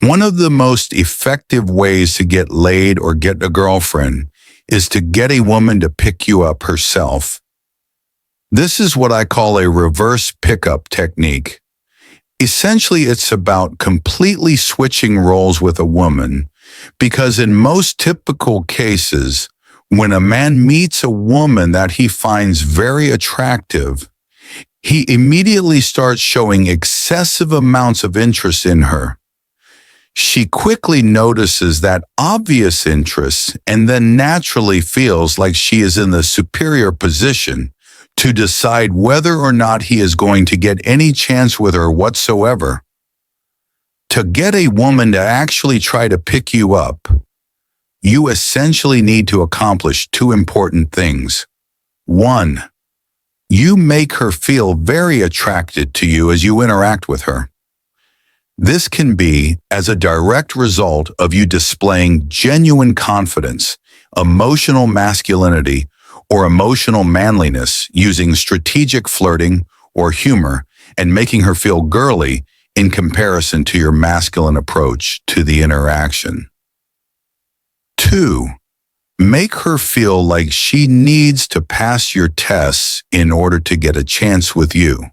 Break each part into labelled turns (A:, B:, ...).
A: One of the most effective ways to get laid or get a girlfriend is to get a woman to pick you up herself. This is what I call a reverse pickup technique. Essentially, it's about completely switching roles with a woman, because in most typical cases, when a man meets a woman that he finds very attractive, he immediately starts showing excessive amounts of interest in her. She quickly notices that obvious interest and then naturally feels like she is in the superior position to decide whether or not he is going to get any chance with her whatsoever. To get a woman to actually try to pick you up, you essentially need to accomplish two important things. One, you make her feel very attracted to you as you interact with her. This can be as a direct result of you displaying genuine confidence, emotional masculinity, or emotional manliness using strategic flirting or humor and making her feel girly in comparison to your masculine approach to the interaction. 2. Make her feel like she needs to pass your tests in order to get a chance with you.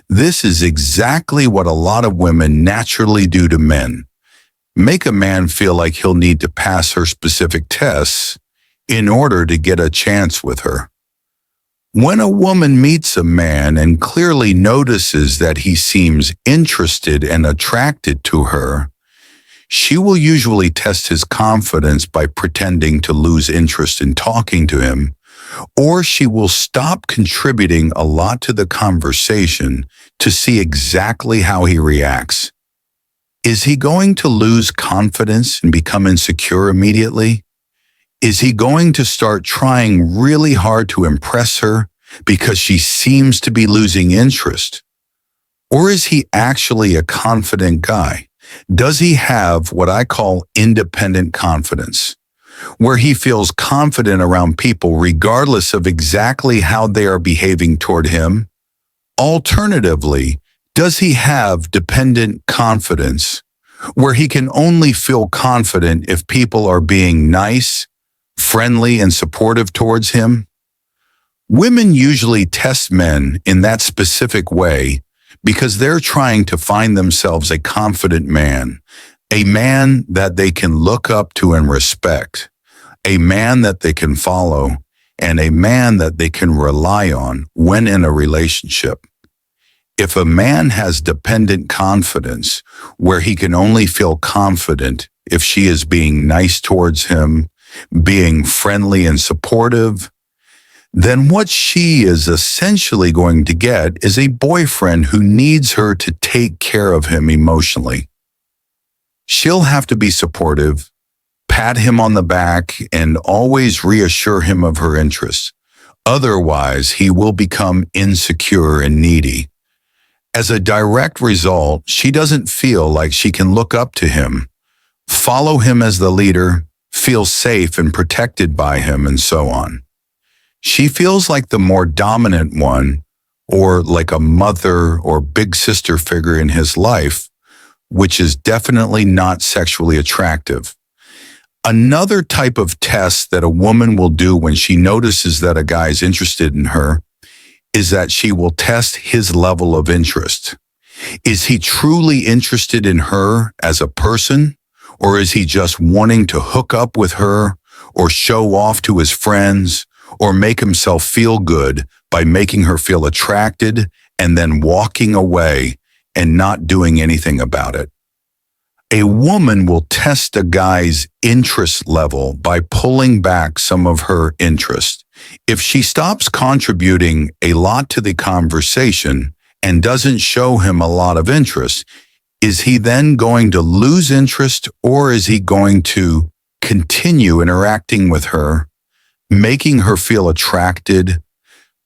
A: This is exactly what a lot of women naturally do to men. Make a man feel like he'll need to pass her specific tests in order to get a chance with her. When a woman meets a man and clearly notices that he seems interested and attracted to her, she will usually test his confidence by pretending to lose interest in talking to him, or she will stop contributing a lot to the conversation to see exactly how he reacts. Is he going to lose confidence and become insecure immediately? Is he going to start trying really hard to impress her because she seems to be losing interest? Or is he actually a confident guy? Does he have what I call independent confidence, where he feels confident around people regardless of exactly how they are behaving toward him? Alternatively, does he have dependent confidence, where he can only feel confident if people are being nice, friendly, and supportive towards him? Women usually test men in that specific way because they're trying to find themselves a confident man, a man that they can look up to and respect, a man that they can follow, and a man that they can rely on when in a relationship. If a man has dependent confidence, where he can only feel confident if she is being nice towards him, being friendly and supportive, then what she is essentially going to get is a boyfriend who needs her to take care of him emotionally. She'll have to be supportive, pat him on the back, and always reassure him of her interests. Otherwise, he will become insecure and needy. As a direct result, she doesn't feel like she can look up to him, follow him as the leader, feel safe and protected by him, and so on. She feels like the more dominant one, or like a mother or big sister figure in his life, which is definitely not sexually attractive. Another type of test that a woman will do when she notices that a guy is interested in her is that she will test his level of interest. Is he truly interested in her as a person, or is he just wanting to hook up with her or show off to his friends or make himself feel good by making her feel attracted and then walking away and not doing anything about it? A woman will test a guy's interest level by pulling back some of her interest. If she stops contributing a lot to the conversation and doesn't show him a lot of interest, is he then going to lose interest, or is he going to continue interacting with her, making her feel attracted,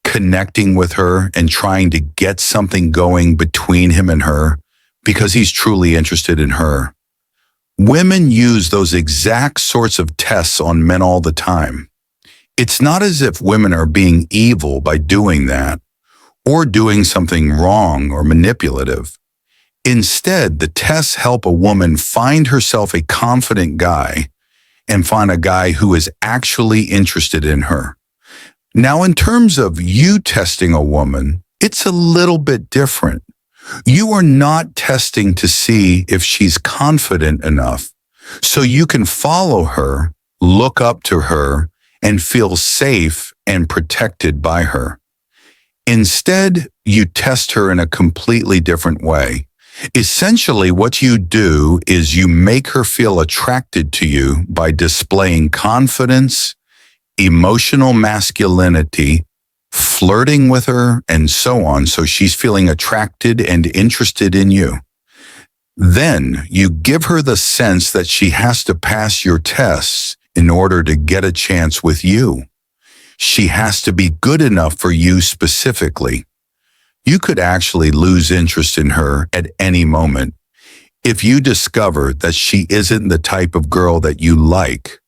A: connecting with her, and trying to get something going between him and her because he's truly interested in her? Women use those exact sorts of tests on men all the time. It's not as if women are being evil by doing that, or doing something wrong or manipulative. Instead, the tests help a woman find herself a confident guy and find a guy who is actually interested in her. Now, in terms of you testing a woman, it's a little bit different. You are not testing to see if she's confident enough so you can follow her, look up to her, and feel safe and protected by her. Instead, you test her in a completely different way. Essentially, what you do is you make her feel attracted to you by displaying confidence, emotional masculinity, flirting with her, and so on, so she's feeling attracted and interested in you. Then you give her the sense that she has to pass your tests in order to get a chance with you. She has to be good enough for you specifically. You could actually lose interest in her at any moment if you discover that she isn't the type of girl that you like.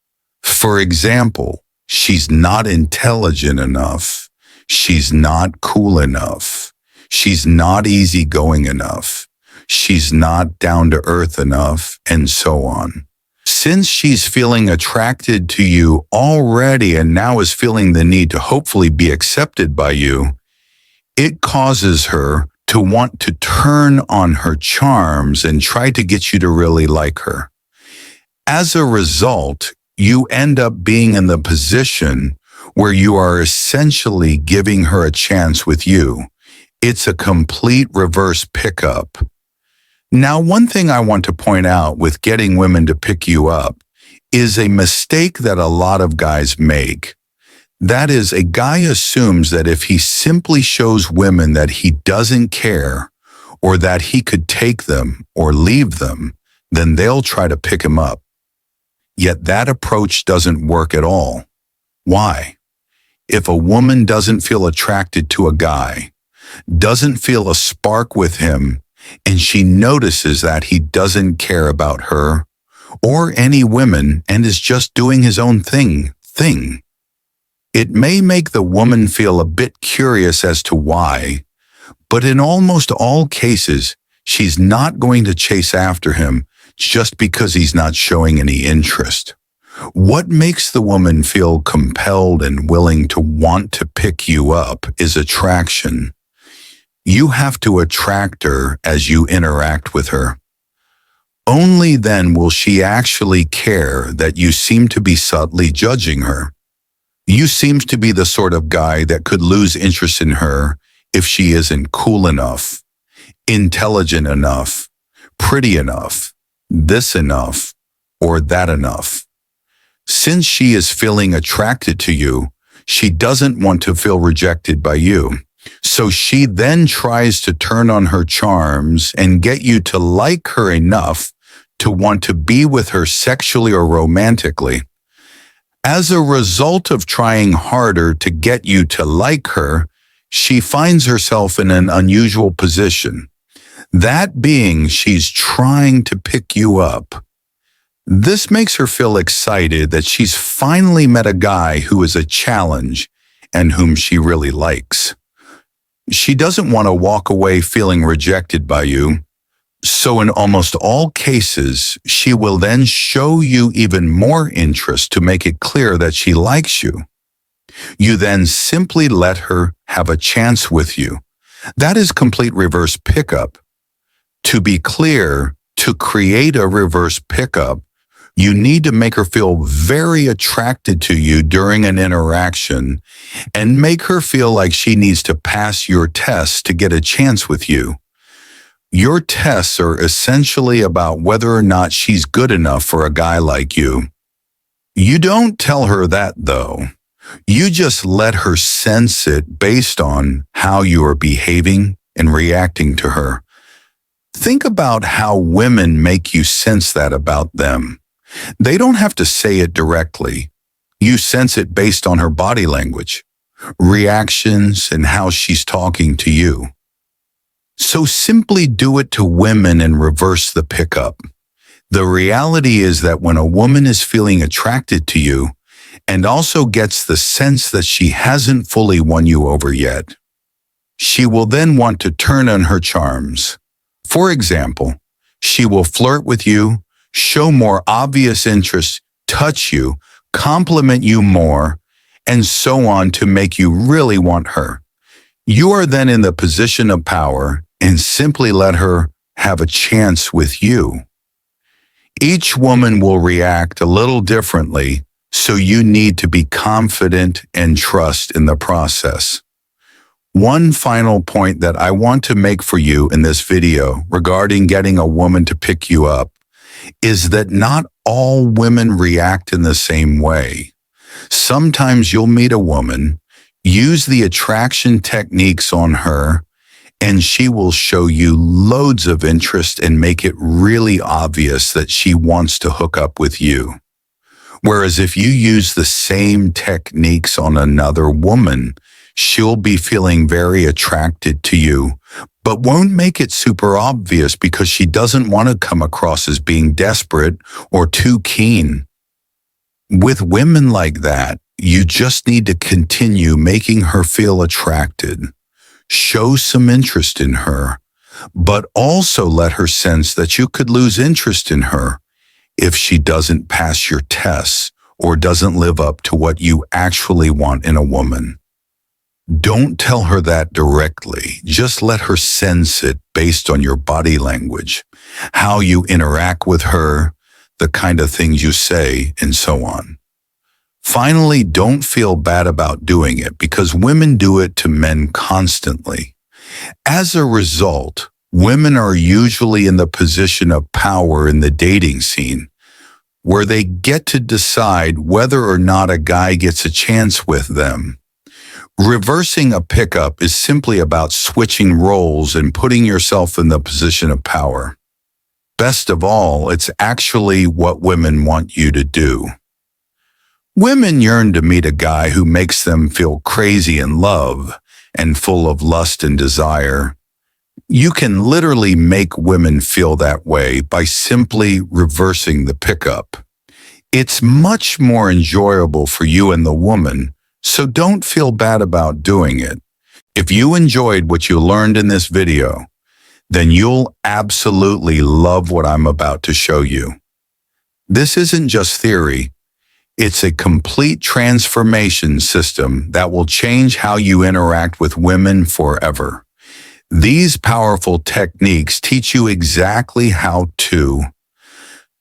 A: For example, she's not intelligent enough. She's not cool enough. She's not easygoing enough. She's not down to earth enough, and so on. Since she's feeling attracted to you already and now is feeling the need to hopefully be accepted by you, it causes her to want to turn on her charms and try to get you to really like her. As a result, you end up being in the position where you are essentially giving her a chance with you. It's a complete reverse pickup. Now, one thing I want to point out with getting women to pick you up is a mistake that a lot of guys make. That is, a guy assumes that if he simply shows women that he doesn't care or that he could take them or leave them, then they'll try to pick him up. Yet that approach doesn't work at all. Why? If a woman doesn't feel attracted to a guy, doesn't feel a spark with him, and she notices that he doesn't care about her or any women and is just doing his own thing, it may make the woman feel a bit curious as to why, but in almost all cases, she's not going to chase after him just because he's not showing any interest. What makes the woman feel compelled and willing to want to pick you up is attraction. You have to attract her as you interact with her. Only then will she actually care that you seem to be subtly judging her. You seem to be the sort of guy that could lose interest in her if she isn't cool enough, intelligent enough, pretty enough, this enough, or that enough. Since she is feeling attracted to you, she doesn't want to feel rejected by you. So she then tries to turn on her charms and get you to like her enough to want to be with her sexually or romantically. As a result of trying harder to get you to like her, she finds herself in an unusual position. That being, she's trying to pick you up. This makes her feel excited that she's finally met a guy who is a challenge and whom she really likes. She doesn't want to walk away feeling rejected by you. So in almost all cases, she will then show you even more interest to make it clear that she likes you. You then simply let her have a chance with you. That is complete reverse pickup. To be clear, to create a reverse pickup, you need to make her feel very attracted to you during an interaction and make her feel like she needs to pass your tests to get a chance with you. Your tests are essentially about whether or not she's good enough for a guy like you. You don't tell her that, though. You just let her sense it based on how you are behaving and reacting to her. Think about how women make you sense that about them. They don't have to say it directly. You sense it based on her body language, reactions, and how she's talking to you. So simply do it to women and reverse the pickup. The reality is that when a woman is feeling attracted to you and also gets the sense that she hasn't fully won you over yet, she will then want to turn on her charms, For example, she will flirt with you, show more obvious interest, touch you, compliment you more, and so on to make you really want her. You are then in the position of power and simply let her have a chance with you. Each woman will react a little differently, so you need to be confident and trust in the process. One final point that I want to make for you in this video regarding getting a woman to pick you up is that not all women react in the same way. Sometimes you'll meet a woman, use the attraction techniques on her, and she will show you loads of interest and make it really obvious that she wants to hook up with you. Whereas if you use the same techniques on another woman, she'll be feeling very attracted to you, but won't make it super obvious because she doesn't want to come across as being desperate or too keen. With women like that, you just need to continue making her feel attracted. Show some interest in her, but also let her sense that you could lose interest in her if she doesn't pass your tests or doesn't live up to what you actually want in a woman. Don't tell her that directly. Just let her sense it based on your body language, how you interact with her, the kind of things you say, and so on. Finally, don't feel bad about doing it because women do it to men constantly. As a result, women are usually in the position of power in the dating scene, where they get to decide whether or not a guy gets a chance with them. Reversing a pickup is simply about switching roles and putting yourself in the position of power. Best of all, it's actually what women want you to do. Women yearn to meet a guy who makes them feel crazy in love and full of lust and desire. You can literally make women feel that way by simply reversing the pickup. It's much more enjoyable for you and the woman, so don't feel bad about doing it. If you enjoyed what you learned in this video, then you'll absolutely love what I'm about to show you. This isn't just theory. It's a complete transformation system that will change how you interact with women forever. These powerful techniques teach you exactly how to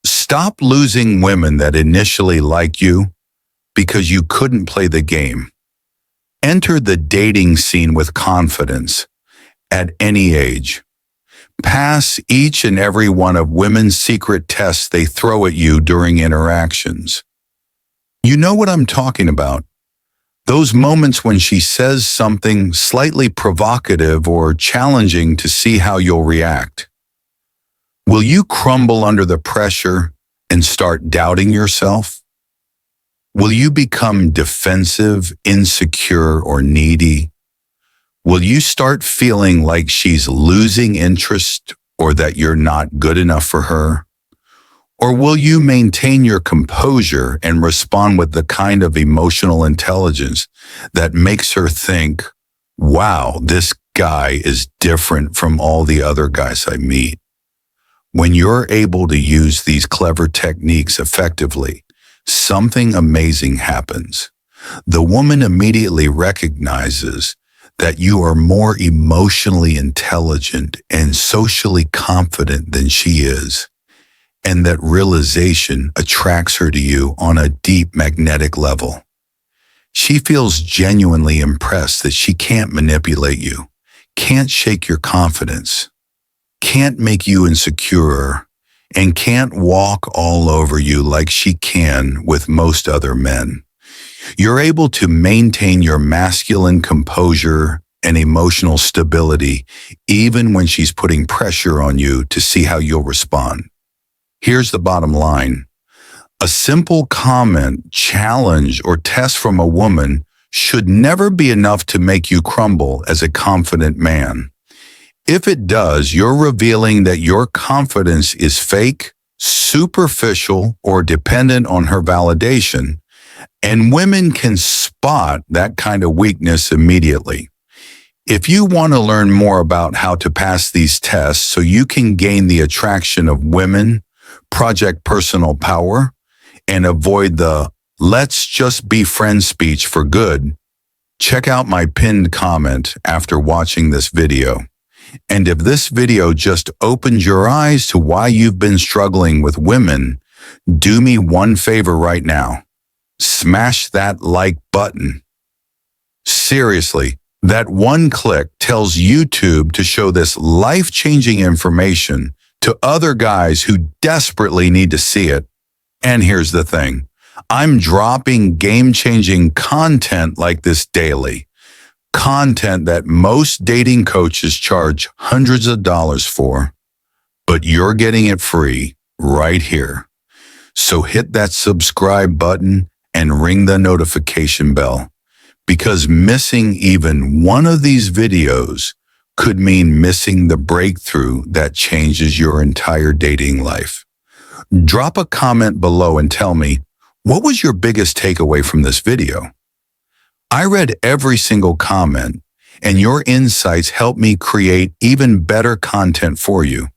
A: stop losing women that initially like you because you couldn't play the game. Enter the dating scene with confidence at any age. Pass each and every one of women's secret tests they throw at you during interactions. You know what I'm talking about. Those moments when she says something slightly provocative or challenging to see how you'll react. Will you crumble under the pressure and start doubting yourself? Will you become defensive, insecure, or needy? Will you start feeling like she's losing interest or that you're not good enough for her? Or will you maintain your composure and respond with the kind of emotional intelligence that makes her think, wow, this guy is different from all the other guys I meet? When you're able to use these clever techniques effectively, something amazing happens. The woman immediately recognizes that you are more emotionally intelligent and socially confident than she is. And that realization attracts her to you on a deep magnetic level. She feels genuinely impressed that she can't manipulate you, can't shake your confidence, can't make you insecure, and can't walk all over you like she can with most other men. You're able to maintain your masculine composure and emotional stability even when she's putting pressure on you to see how you'll respond. Here's the bottom line. A simple comment, challenge, or test from a woman should never be enough to make you crumble as a confident man. If it does, you're revealing that your confidence is fake, superficial, or dependent on her validation, and women can spot that kind of weakness immediately. If you want to learn more about how to pass these tests so you can gain the attraction of women, project personal power, and avoid the "let's just be friends" speech for good, check out my pinned comment after watching this video. And if this video just opened your eyes to why you've been struggling with women, do me one favor right now. Smash that like button. Seriously, that one click tells YouTube to show this life-changing information to other guys who desperately need to see it. And here's the thing. I'm dropping game-changing content like this daily. Content that most dating coaches charge hundreds of dollars for. But you're getting it free right here. So hit that subscribe button and ring the notification bell. Because missing even one of these videos could mean missing the breakthrough that changes your entire dating life. Drop a comment below and tell me, what was your biggest takeaway from this video? I read every single comment, and your insights help me create even better content for you.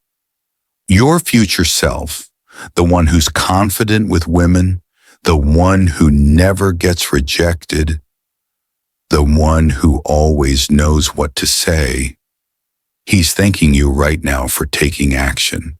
A: Your future self, the one who's confident with women, the one who never gets rejected, the one who always knows what to say. He's thanking you right now for taking action.